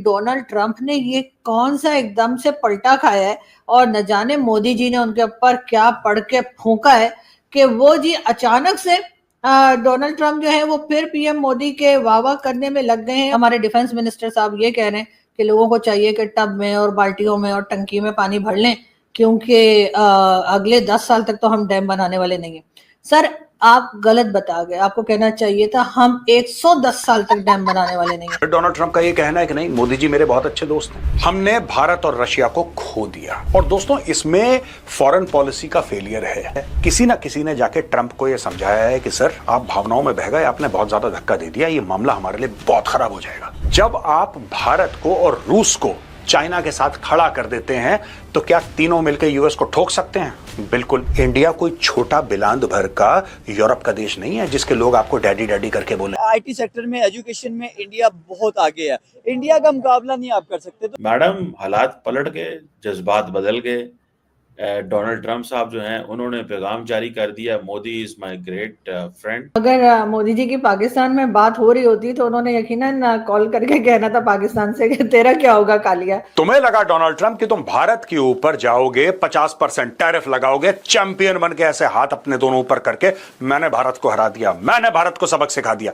Donald Trump ने ये कौन सा एकदम से पलटा खाया है और न जाने मोदी जी ने उनके ऊपर क्या पढ़ के फूंका है कि वो जी अचानक से डोनाल्ड ट्रंप जो है वो फिर पीएम मोदी के वाह वाह करने में लग गए हैं। हमारे डिफेंस मिनिस्टर साहब ये कह रहे हैं कि लोगों को चाहिए कि टब में और बाल्टियों में और टंकी में पानी भर लें, क्योंकि अगले 10 साल तक तो हम डैम बनाने वाले नहीं है। सर, आप गलत बता गए, आपको कहना चाहिए था हम 110 साल तक डैम बनाने वाले नहीं है। डोनाल्ड ट्रंप का ये कहना है कि नहीं, मोदी जी मेरे बहुत अच्छे दोस्त हैं, हमने भारत और रशिया को खो दिया। और दोस्तों, इसमें फॉरेन पॉलिसी का फेलियर है। किसी ना किसी ने जाके ट्रंप को ये समझाया है कि सर आप भावनाओं में बह गए, आपने बहुत ज्यादा धक्का दे दिया, ये मामला हमारे लिए बहुत खराब हो जाएगा। जब आप भारत को और रूस को चाइना के साथ खड़ा कर देते हैं तो क्या तीनों मिलकर यूएस को ठोक सकते हैं? बिल्कुल। इंडिया कोई छोटा बिलांद भर का यूरोप का देश नहीं है जिसके लोग आपको डैडी डैडी करके बोले। आईटी सेक्टर में, एजुकेशन में इंडिया बहुत आगे है। इंडिया का मुकाबला नहीं आप कर सकते। तो मैडम, हालात पलट गए, जज्बात बदल गए। डोनाल्ड ट्रंप साहब जो हैं उन्होंने पैगाम जारी कर दिया, Modi is my great friend. अगर मोदी जी की पाकिस्तान में बात हो रही होती तो उन्होंने यकीनन कॉल करके कहना था पाकिस्तान से कि तेरा क्या होगा कालिया। तुम्हें लगा डोनाल्ड ट्रंप कि तुम भारत के ऊपर जाओगे, 50% टैरिफ लगाओगे, चैंपियन बन के ऐसे हाथ अपने दोनों ऊपर करके मैंने भारत को हरा दिया, मैंने भारत को सबक सिखा दिया।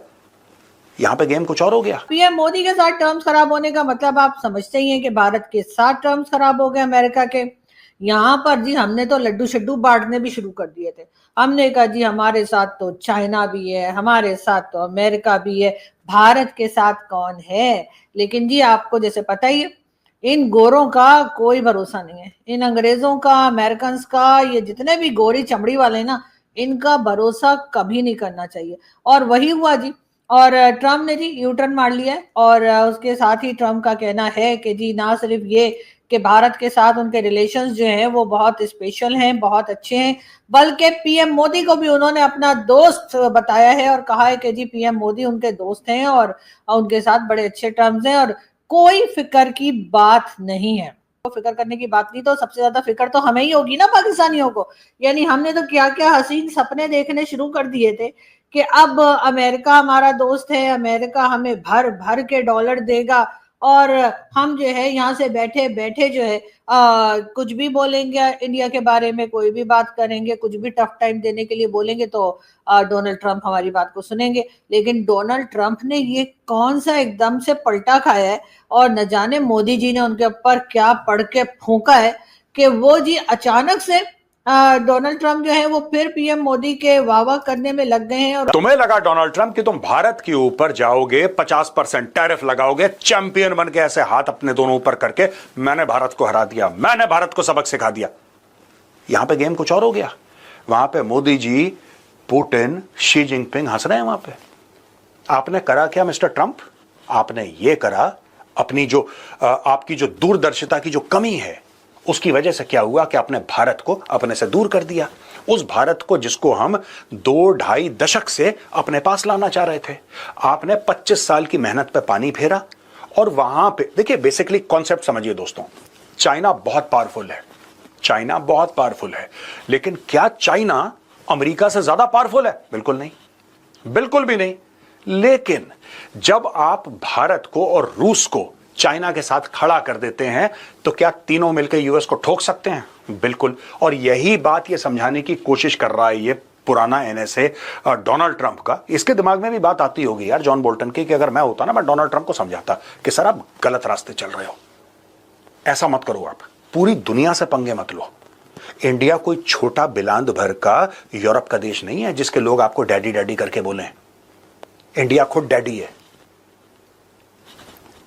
यहां पे गेम कुछ और हो गया। पीएम मोदी के साथ टर्म्स खराब होने का मतलब आप समझते ही हैं कि भारत के साथ टर्म्स खराब हो गए अमेरिका के। यहाँ पर जी हमने तो लड्डू शड्डू बांटने भी शुरू कर दिए थे। हमने कहा जी हमारे साथ तो चाइना भी है, हमारे साथ तो अमेरिका भी है, भारत के साथ कौन है। लेकिन जी आपको जैसे पता ही है, इन गोरों का कोई भरोसा नहीं है, इन अंग्रेजों का, अमेरिकन का, ये जितने भी गोरी चमड़ी वाले ना, इनका भरोसा कभी नहीं करना चाहिए। और वही हुआ जी। और ट्रम्प ने जी यू टर्न मार लिया है। और उसके साथ ही ट्रम्प का कहना है कि जी ना सिर्फ ये कि भारत के साथ उनके रिलेशंस जो हैं वो बहुत स्पेशल हैं, बहुत अच्छे हैं, बल्कि पीएम मोदी को भी उन्होंने अपना दोस्त बताया है और कहा है कि जी पीएम मोदी उनके दोस्त हैं और उनके साथ बड़े अच्छे टर्म्स हैं और कोई फिक्र की बात नहीं है। तो फिक्र करने की बात नहीं, तो सबसे ज्यादा फिक्र तो हमें ही होगी ना पाकिस्तानियों को। यानी हमने तो क्या क्या हसीन सपने देखने शुरू कर दिए थे कि अब अमेरिका हमारा दोस्त है, अमेरिका हमें भर भर के डॉलर देगा और हम जो है यहाँ से बैठे बैठे जो है कुछ भी बोलेंगे इंडिया के बारे में, कोई भी बात करेंगे, कुछ भी टफ टाइम देने के लिए बोलेंगे तो डोनाल्ड ट्रंप हमारी बात को सुनेंगे। लेकिन डोनाल्ड ट्रंप ने ये कौन सा एकदम से पलटा खाया है और न जाने मोदी जी ने उनके ऊपर क्या पढ़ के फूंका है कि वो जी अचानक से डोनाल्ड ट्रंप जो है वो फिर पीएम मोदी के वाह वाह करने में लग गए हैं। और तुम्हें लगा डोनाल्ड ट्रंप कि तुम भारत के ऊपर जाओगे, 50% टैरिफ लगाओगे, चैंपियन बन के ऐसे हाथ अपने दोनों ऊपर करके मैंने भारत को हरा दिया, मैंने भारत को सबक सिखा दिया। यहां पे गेम कुछ और हो गया। वहां पे Modi ji, Putin, Xi Jinping हंस रहे हैं। वहां पे आपने करा क्या मिस्टर ट्रंप? आपने ये करा, अपनी जो आपकी जो दूरदर्शिता की जो कमी है उसकी वजह से क्या हुआ कि आपने भारत को अपने से दूर कर दिया। उस भारत को जिसको हम 2-2.5 दशक से अपने पास लाना चाह रहे थे, आपने 25 साल की मेहनत पे पानी फेरा। और वहां पे देखिए, बेसिकली कॉन्सेप्ट समझिए दोस्तों, चाइना बहुत पावरफुल है, चाइना बहुत पावरफुल है, लेकिन क्या चाइना अमेरिका से ज्यादा पावरफुल है? बिल्कुल नहीं, बिल्कुल भी नहीं। लेकिन जब आप भारत को और रूस को चाइना के साथ खड़ा कर देते हैं तो क्या तीनों मिलकर यूएस को ठोक सकते हैं? बिल्कुल। और यही बात ये समझाने की कोशिश कर रहा है ये पुराना एनएसए डोनाल्ड ट्रंप का। इसके दिमाग में भी बात आती होगी यार जॉन बोल्टन की कि अगर मैं होता ना, मैं डोनाल्ड ट्रंप को समझाता कि सर आप गलत रास्ते चल रहे हो, ऐसा मत करो, आप पूरी दुनिया से पंगे मत लो। इंडिया कोई छोटा बिलांद भर का यूरोप का देश नहीं है जिसके लोग आपको डैडी डैडी करके बोले। इंडिया खुद डैडी है।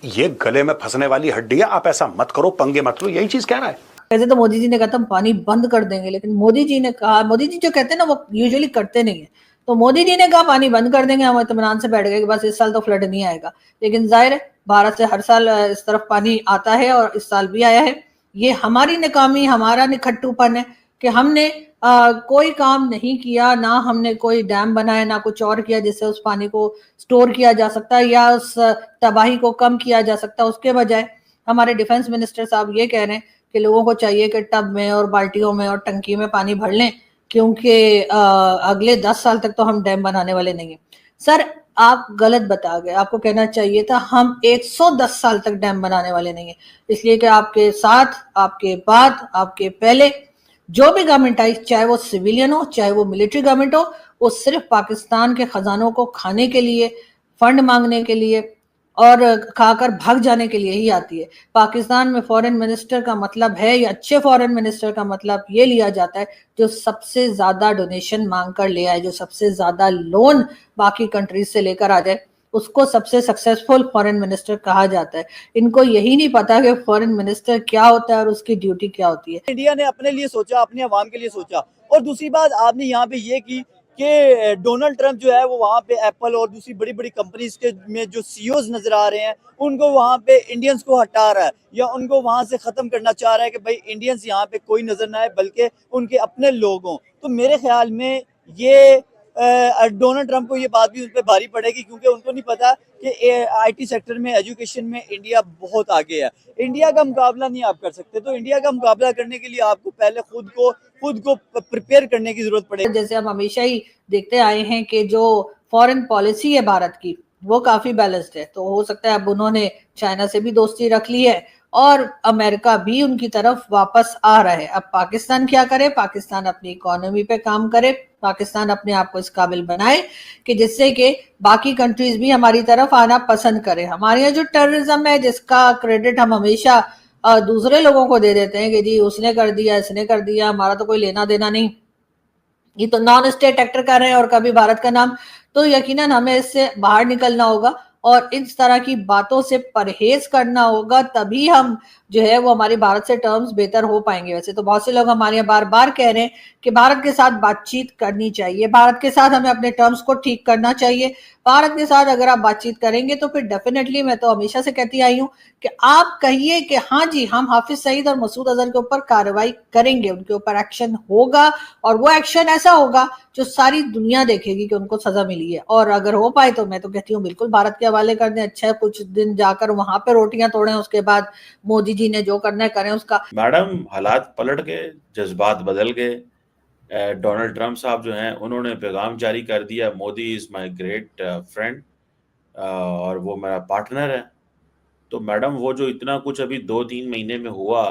ये गले में फंसने वाली हड्डी है, आप ऐसा मत करो, पंगे मत लो, यही चीज कह रहा है। वैसे तो मोदी जी ने कहा था पानी बंद कर देंगे, लेकिन मोदी जी ने कहा, मोदी जी जो कहते हैं ना वो यूजुअली करते नहीं है, तो मोदी जी ने कहा पानी बंद कर देंगे, हम इत्मीनान से बैठ गए कि बस इस साल तो फ्लड नहीं आएगा। लेकिन जाहिर है भारत से हर साल इस तरफ पानी आता है और इस साल भी आया है। ये हमारी नाकामी, हमारा निखट्टूपन है कि हमने कोई काम नहीं किया, ना हमने कोई डैम बनाया, ना कुछ और किया जिससे उस पानी को स्टोर किया जा सकता है या उस तबाही को कम किया जा सकता। उसके बजाय हमारे डिफेंस मिनिस्टर साहब ये कह रहे हैं कि लोगों को चाहिए कि टब में और बाल्टियों में और टंकी में पानी भर लें, क्योंकि अगले 10 साल तक तो हम डैम बनाने वाले नहीं है। सर, आप गलत बता गए। आपको कहना चाहिए था हम 110 साल तक डैम बनाने वाले नहीं है, इसलिए कि आपके साथ, आपके बाद, आपके पहले जो भी गवर्नमेंट आई, चाहे वो सिविलियन हो चाहे वो मिलिट्री गवर्नमेंट हो, वो सिर्फ पाकिस्तान के खजानों को खाने के लिए, फंड मांगने के लिए और खाकर भाग जाने के लिए ही आती है। पाकिस्तान में फॉरेन मिनिस्टर का मतलब है, या अच्छे फॉरेन मिनिस्टर का मतलब ये लिया जाता है जो सबसे ज्यादा डोनेशन मांग कर ले आए, जो सबसे ज्यादा लोन बाकी कंट्रीज से लेकर आ जाए, उसको सबसे सक्सेसफुल फॉरेन मिनिस्टर कहा जाता है। इनको यही नहीं पता कि फॉरेन मिनिस्टर क्या होता है और उसकी ड्यूटी क्या होती है। इंडिया ने अपने लिए सोचा, अपने अवाम के लिए सोचा। और दूसरी बात आपने यहाँ पे ये की कि डोनाल्ड ट्रंप जो है वो वहाँ पे एप्पल और दूसरी बड़ी बड़ी कंपनीज के में जो सीईओज नजर आ रहे हैं, उनको वहाँ पे इंडियंस को हटा रहा है या उनको वहाँ से खत्म करना चाह रहा है कि भाई इंडियंस यहाँ पे कोई नजर ना आए, बल्कि उनके अपने लोग हों। तो मेरे ख्याल में ये डोनाल्ड ट्रंप को ये बात भी उन पर भारी पड़ेगी, क्योंकि उनको नहीं पता कि आईटी सेक्टर में, एजुकेशन में इंडिया बहुत आगे है। इंडिया का मुकाबला नहीं आप कर सकते। तो इंडिया का मुकाबला करने के लिए आपको पहले खुद को प्रिपेयर करने की जरूरत पड़ेगी। जैसे हम हमेशा ही देखते आए हैं कि जो फॉरेन पॉलिसी है भारत की वो काफी बैलेंस्ड है, तो हो सकता है अब उन्होंने चाइना से भी दोस्ती रख ली है और अमेरिका भी उनकी तरफ वापस आ रहा है। अब पाकिस्तान क्या करे? पाकिस्तान अपनी इकोनॉमी पे काम करे, पाकिस्तान अपने आप को इस काबिल बनाए कि जिससे कि बाकी कंट्रीज भी हमारी तरफ आना पसंद करे। हमारे यहाँ जो टेररिज्म है, जिसका क्रेडिट हम हमेशा दूसरे लोगों को दे देते हैं कि जी उसने कर दिया, इसने कर दिया, हमारा तो कोई लेना देना नहीं, ये तो नॉन स्टेट एक्टर कर रहे हैं और कभी भारत का नाम, तो यकीनन हमें इससे बाहर निकलना होगा और इस तरह की बातों से परहेज करना होगा, तभी हम जो है वो हमारी भारत से टर्म्स बेहतर हो पाएंगे। वैसे तो बहुत से लोग हमारे यहाँ बार बार कह रहे हैं कि भारत के साथ बातचीत करनी चाहिए, भारत के साथ हमें अपने टर्म्स को ठीक करना चाहिए। भारत के साथ अगर आप बातचीत करेंगे तो फिर डेफिनेटली, मैं तो हमेशा से कहती आई हूँ कि आप कहिए कि हाँ जी हम हाफिज सईद और मसूद अजहर के ऊपर कार्रवाई करेंगे, उनके ऊपर एक्शन होगा और वो एक्शन ऐसा होगा जो सारी दुनिया देखेगी कि उनको सजा मिली है। और अगर हो पाए तो मैं तो कहती हूँ बिल्कुल भारत के हवाले कर दें, अच्छा है कुछ दिन जाकर वहां पे रोटियां तोड़ें, उसके बाद मोदी जी ने जो करना है करें उसका। मैडम, हालात पलट गए, जज्बात बदल गए। डोनाल्ड ट्रंप साहब जो हैं उन्होंने पैगाम जारी कर दिया, Modi is my great friend और वो मेरा पार्टनर है। तो मैडम, वो जो इतना कुछ अभी 2-3 महीने में हुआ,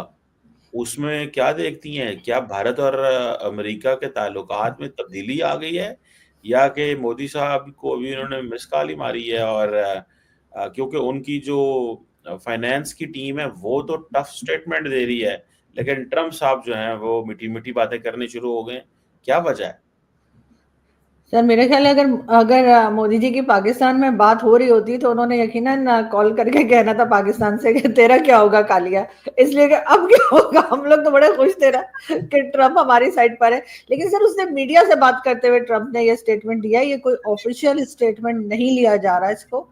उसमें क्या देखती हैं? क्या भारत और अमेरिका के ताल्लुकात में तब्दीली आ गई है, या कि मोदी साहब को अभी उन्होंने मिस कॉल ही मारी है? और क्योंकि उनकी जो फाइनेंस की टीम है वो तो टफ स्टेटमेंट दे रही है, लेकिन ट्रंप साहब जो हैं वो मीठी मीठी बातें करनी शुरू हो गए। क्या वजह है? सर मेरे ख्याल है अगर अगर मोदी जी की पाकिस्तान में बात हो रही होती तो उन्होंने यकीनन कॉल करके कहना था पाकिस्तान से कि तेरा क्या होगा कालिया, इसलिए कि अब क्या होगा। हम लोग तो बड़े खुश थे ना कि ट्रंप हमारी साइड पर है, लेकिन सर उसने मीडिया से बात करते हुए ट्रंप ने ये स्टेटमेंट दिया, ये कोई ऑफिशियल स्टेटमेंट नहीं लिया जा रहा है इसको।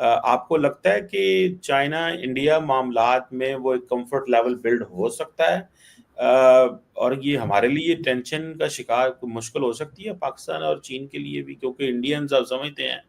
आपको लगता है कि चाइना इंडिया मामलात में वो एक कंफर्ट लेवल बिल्ड हो सकता है? और ये हमारे लिए टेंशन का शिकार मुश्किल हो सकती है, पाकिस्तान और चीन के लिए भी, क्योंकि इंडियंस अब समझते हैं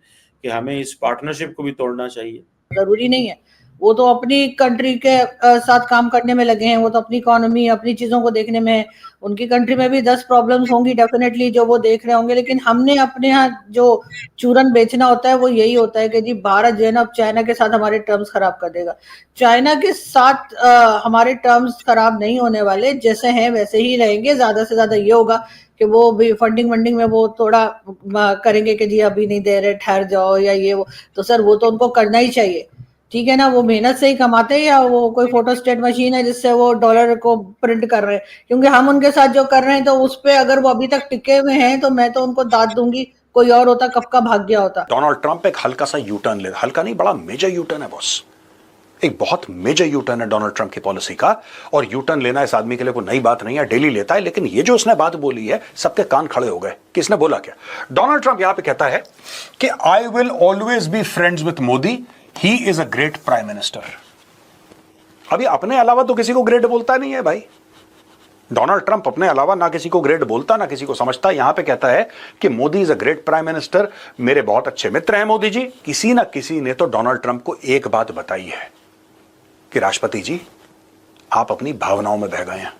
कि हमें इस पार्टनरशिप को भी तोड़ना चाहिए। जरूरी नहीं है, वो तो अपनी कंट्री के साथ काम करने में लगे हैं, वो तो अपनी इकोनॉमी, अपनी चीजों को देखने में, उनकी कंट्री में भी 10 प्रॉब्लम्स होंगी डेफिनेटली जो वो देख रहे होंगे, लेकिन हमने अपने यहाँ जो चूरन बेचना होता है वो यही होता है कि जी भारत जो है ना अब चाइना के साथ हमारे टर्म्स खराब कर देगा। चाइना के साथ हमारे टर्म्स खराब नहीं होने वाले, जैसे हैं वैसे ही रहेंगे। ज्यादा से ज्यादा ये होगा कि वो भी फंडिंग वंडिंग में वो थोड़ा करेंगे कि जी अभी नहीं दे रहे, ठहर जाओ या ये वो, तो सर वो तो उनको करना ही चाहिए, ठीक है ना। वो मेहनत से ही कमाते हैं या वो कोई फोटोस्टेट मशीन है जिससे वो डॉलर को प्रिंट कर रहे हैं? क्योंकि हम उनके साथ जो कर रहे हैं तो उस पे अगर वो अभी तक टिके हुए हैं तो मैं तो उनको दाद दूंगी, कोई और होता कब का भाग गया होता। डोनाल्ड ट्रंप एक हल्का सा यू टर्न ले, हल्का नहीं बड़ा मेजर यू टर्न है बॉस, एक बहुत मेजर यू टर्न है डोनाल्ड ट्रंप की पॉलिसी का। और यू टर्न लेना इस आदमी के लिए कोई नई बात नहीं है, डेली लेता है, लेकिन ये जो उसने बात बोली है सबके कान खड़े हो गए। किसने बोला क्या? डोनाल्ड ट्रंप यहां पे कहता है कि I will always be friends with Modi, he is a great prime minister. अभी अपने अलावा तो किसी को ग्रेट बोलता नहीं है भाई। डोनाल्ड ट्रंप अपने अलावा ना किसी को ग्रेट बोलता ना किसी को समझता। यहां पे कहता है कि Modi is a great prime minister, मेरे बहुत अच्छे मित्र हैं मोदी जी। किसी ना किसी ने तो डोनाल्ड ट्रंप को एक बात बताई है कि राष्ट्रपति जी आप अपनी भावनाओं में बह गए हैं,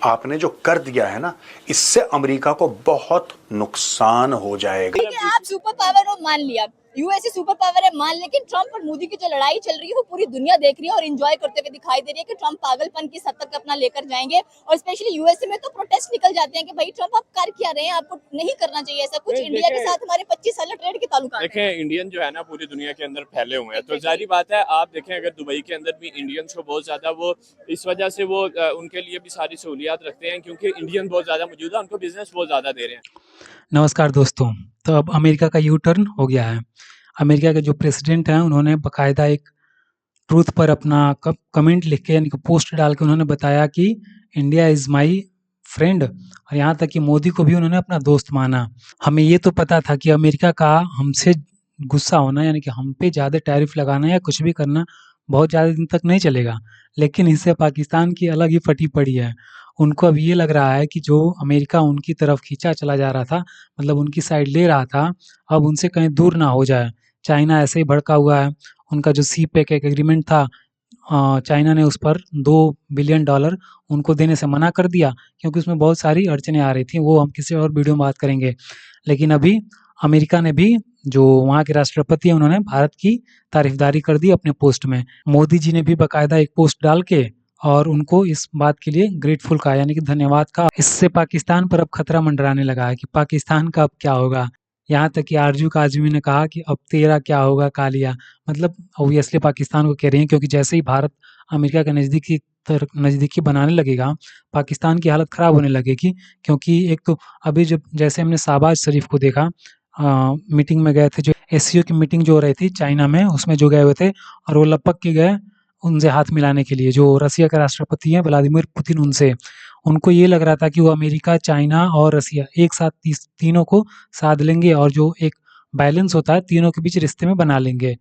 आपने जो कर दिया है ना इससे अमेरिका को बहुत नुकसान हो जाएगा। आप सुपर पावर को मान लिया, यूएसए सुपर पावर है मान, लेकिन ट्रम्प और मोदी की जो लड़ाई चल रही है वो पूरी दुनिया देख रही है और एंजॉय करते हुए दिखाई दे रही है कि ट्रम्प पागलपन की हद तक अपना लेकर जाएंगे। और स्पेशली यूएसए में तो प्रोटेस्ट निकल जाते हैं कि भाई ट्रम्प आप कर क्या रहे हैं, आपको नहीं करना चाहिए ऐसा कुछ। इंडिया के साथ हमारे 25 साल ट्रेड के ताल्लुकात देखें, इंडियन जो है ना पूरी दुनिया के अंदर फैले हुए हैं, तो जाहिर बात है आप देखें अगर दुबई के अंदर भी इंडियंस को बहुत ज्यादा वो इस वजह से वो उनके लिए भी सारी सहूलियात रखते हैं क्योंकि इंडियन बहुत ज्यादा मौजूद है, उनको बिजनेस बहुत ज्यादा दे रहे हैं। नमस्कार दोस्तों, तो अब अमेरिका का यू टर्न हो गया है। अमेरिका के जो प्रेसिडेंट हैं उन्होंने बाकायदा एक ट्रूथ पर अपना कमेंट लिख के यानी कि पोस्ट डाल के उन्होंने बताया कि इंडिया इज़ माई फ्रेंड, और यहाँ तक कि मोदी को भी उन्होंने अपना दोस्त माना। हमें ये तो पता था कि अमेरिका का हमसे गुस्सा होना यानी कि हम पे ज़्यादा टैरिफ लगाना या कुछ भी करना बहुत ज़्यादा दिन तक नहीं चलेगा, लेकिन इससे पाकिस्तान की अलग ही फटी पड़ी है। उनको अब ये लग रहा है कि जो अमेरिका उनकी तरफ खींचा चला जा रहा था, मतलब उनकी साइड ले रहा था, अब उनसे कहीं दूर ना हो जाए। चाइना ऐसे ही भड़का हुआ है। उनका जो सीपेक एक एग्रीमेंट था, चाइना ने उस पर $2 बिलियन उनको देने से मना कर दिया क्योंकि उसमें बहुत सारी अड़चनें आ रही थी। वो हम किसी और वीडियो में बात करेंगे। लेकिन अभी अमेरिका ने भी, जो वहाँ के राष्ट्रपति हैं, उन्होंने भारत की तारीफदारी कर दी अपने पोस्ट में। मोदी जी ने भी बाकायदा एक पोस्ट डाल के और उनको इस बात के लिए ग्रेटफुल कहा यानी कि धन्यवाद कहा। इससे पाकिस्तान पर अब खतरा मंडराने लगा है कि पाकिस्तान का अब क्या होगा। यहाँ तक कि आरजू काजमी ने कहा कि अब तेरा क्या होगा कालिया, मतलब ऑब्वियसली पाकिस्तान को कह रही हैं क्योंकि जैसे ही भारत अमेरिका के नज़दीकी बनाने लगेगा, पाकिस्तान की हालत ख़राब होने लगेगी। क्योंकि एक तो अभी जब जैसे हमने शहबाज शरीफ को देखा, मीटिंग में गए थे, जो एससीओ की मीटिंग जो हो रही थी चाइना में, उसमें जो गए हुए थे और वो लपक के गए उनसे हाथ मिलाने के लिए, जो रसिया के राष्ट्रपति हैं व्लादिमीर पुतिन, उनसे। उनको ये लग रहा था कि वो अमेरिका, चाइना और रसिया एक साथ तीनों को साध लेंगे और जो एक बैलेंस होता है तीनों के बीच रिश्ते में बना लेंगे।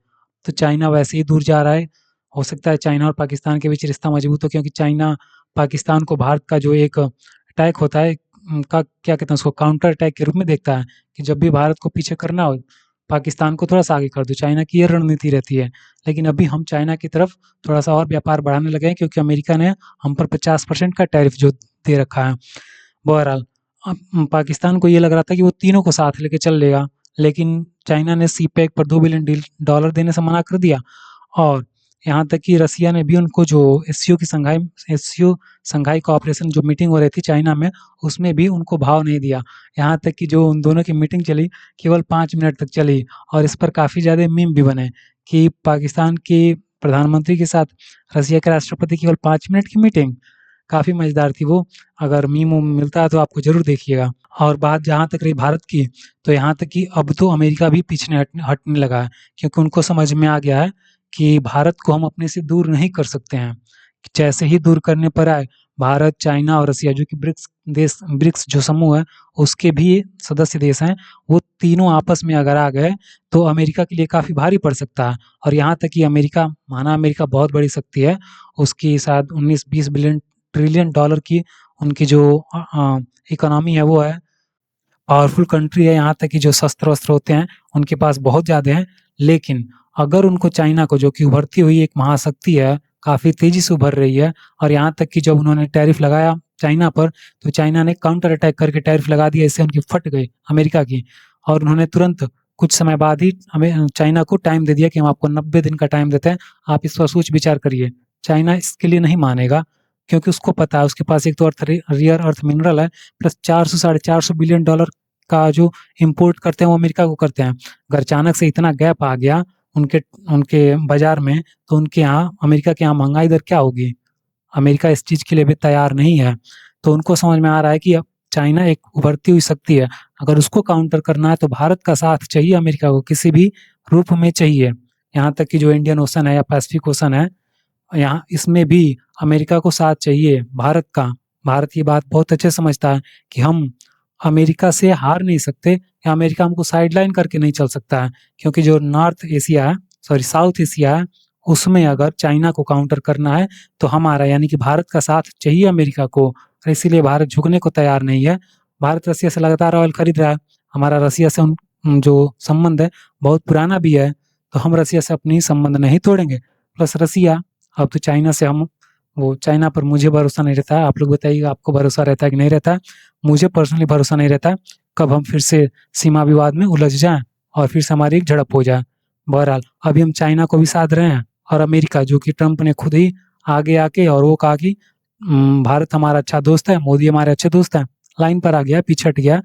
तो चाइना वैसे ही दूर जा रहा है। हो सकता है चाइना और पाकिस्तान के बीच रिश्ता मजबूत हो, क्योंकि चाइना पाकिस्तान को भारत का जो एक अटैक होता है का क्या कहते हैं उसको, काउंटर अटैक के रूप में देखता है कि जब भी भारत को पीछे करना हो, पाकिस्तान को थोड़ा सा आगे कर दो। चाइना की ये रणनीति रहती है। लेकिन अभी हम चाइना की तरफ थोड़ा सा और व्यापार बढ़ाने लगे हैं क्योंकि अमेरिका ने हम पर 50% का टैरिफ जो दे रखा है। बहरहाल पाकिस्तान को ये लग रहा था कि वो तीनों को साथ लेके चल लेगा, लेकिन चाइना ने सीपेक पर $2 बिलियन देने से मना कर दिया। और यहाँ तक कि रसिया ने भी उनको जो एससीओ संघाई कोऑपरेशन जो मीटिंग हो रही थी चाइना में, उसमें भी उनको भाव नहीं दिया। यहाँ तक कि जो उन दोनों की मीटिंग चली केवल 5 मिनट तक चली और इस पर काफ़ी ज़्यादा मीम भी बने कि पाकिस्तान के प्रधानमंत्री के साथ रसिया के राष्ट्रपति केवल 5 मिनट की मीटिंग। काफ़ी मज़ेदार थी वो। अगर मीम मिलता है तो आपको ज़रूर देखिएगा। और बात जहाँ तक रही भारत की, तो यहाँ तक कि अब तो अमेरिका भी पीछे हटने लगा है क्योंकि उनको समझ में आ गया है कि भारत को हम अपने से दूर नहीं कर सकते हैं। जैसे ही दूर करने पर आए, भारत, चाइना और रसिया, जो कि ब्रिक्स जो समूह है उसके भी सदस्य देश हैं, वो तीनों आपस में अगर आ गए तो अमेरिका के लिए काफ़ी भारी पड़ सकता है। और यहाँ तक कि अमेरिका बहुत बड़ी शक्ति है, उसकी शायद 19-20 ट्रिलियन डॉलर की उनकी जो इकोनॉमी है वो है, पावरफुल कंट्री है। यहाँ तक कि जो शस्त्र वस्त्र होते हैं उनके पास बहुत ज़्यादा हैं। लेकिन अगर उनको चाइना को, जो कि उभरती हुई एक महाशक्ति है, काफ़ी तेज़ी से उभर रही है, और यहाँ तक कि जब उन्होंने टैरिफ लगाया चाइना पर तो चाइना ने काउंटर अटैक करके टैरिफ लगा दिया, इससे उनकी फट गई अमेरिका की। और उन्होंने तुरंत कुछ समय बाद ही हमें चाइना को टाइम दे दिया कि हम आपको 90 दिन का टाइम देते हैं, आप इस पर सोच विचार करिए। चाइना इसके लिए नहीं मानेगा क्योंकि उसको पता है उसके पास एक तो रियर अर्थ मिनरल है, प्लस 400-450 बिलियन डॉलर का जो इंपोर्ट करते हैं वो अमेरिका को करते हैं। अगर अचानक से इतना गैप आ गया उनके बाजार में, तो उनके यहाँ, अमेरिका के यहाँ महंगाई दर क्या होगी। अमेरिका इस चीज़ के लिए भी तैयार नहीं है। तो उनको समझ में आ रहा है कि अब चाइना एक उभरती हुई शक्ति है, अगर उसको काउंटर करना है तो भारत का साथ चाहिए, अमेरिका को किसी भी रूप में चाहिए। यहाँ तक कि जो इंडियन ओशन है या पैसिफिक ओशन है, यहाँ इसमें भी अमेरिका को साथ चाहिए भारत का। भारत ये बात बहुत अच्छे समझता है कि हम अमेरिका से हार नहीं सकते या अमेरिका हमको साइडलाइन करके नहीं चल सकता है, क्योंकि जो साउथ एशिया है उसमें अगर चाइना को काउंटर करना है तो हमारा यानी कि भारत का साथ चाहिए अमेरिका को, और इसीलिए भारत झुकने को तैयार नहीं है। भारत रसिया से लगातार ऑयल खरीद रहा है। हमारा रसिया से जो संबंध है बहुत पुराना भी है, तो हम रसिया से अपनी संबंध नहीं तोड़ेंगे। प्लस रसिया अब तो चाइना से चाइना पर मुझे भरोसा नहीं रहता है। आप लोग बताइए आपको भरोसा रहता है कि नहीं रहता है। मुझे पर्सनली भरोसा नहीं रहता है कब हम फिर से सीमा विवाद में उलझ जाएं। और फिर से हमारी एक झड़प हो जाए। बहरहाल अभी हम चाइना को भी साध रहे हैं और अमेरिका, जो कि ट्रंप ने खुद ही आगे आके और वो कहा कि भारत हमारा अच्छा दोस्त है, मोदी हमारे अच्छे दोस्त हैं, लाइन पर आ गया, पीछे हट गया।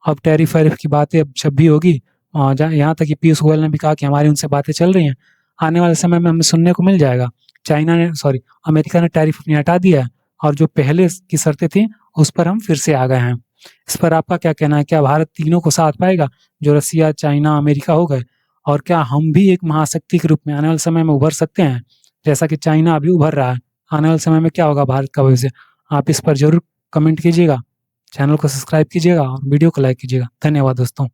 अब टैरिफ वैरिफ की बातें अब जब भी होगी, यहाँ तक कि पीयूष गोयल ने भी कहा कि हमारी उनसे बातें चल रही हैं, आने वाले समय में हमें सुनने को मिल जाएगा। अमेरिका ने टैरिफ अपनी हटा दिया है और जो पहले की शर्तें थी उस पर हम फिर से आ गए हैं। इस पर आपका क्या कहना है? क्या भारत तीनों को साथ पाएगा जो रसिया, चाइना, अमेरिका हो गए? और क्या हम भी एक महाशक्ति के रूप में आने वाले समय में उभर सकते हैं, जैसा कि चाइना अभी उभर रहा है? आने वाले समय में क्या होगा भारत का भविष्य? आप इस पर जरूर कमेंट कीजिएगा, चैनल को सब्सक्राइब कीजिएगा और वीडियो को लाइक कीजिएगा। धन्यवाद दोस्तों।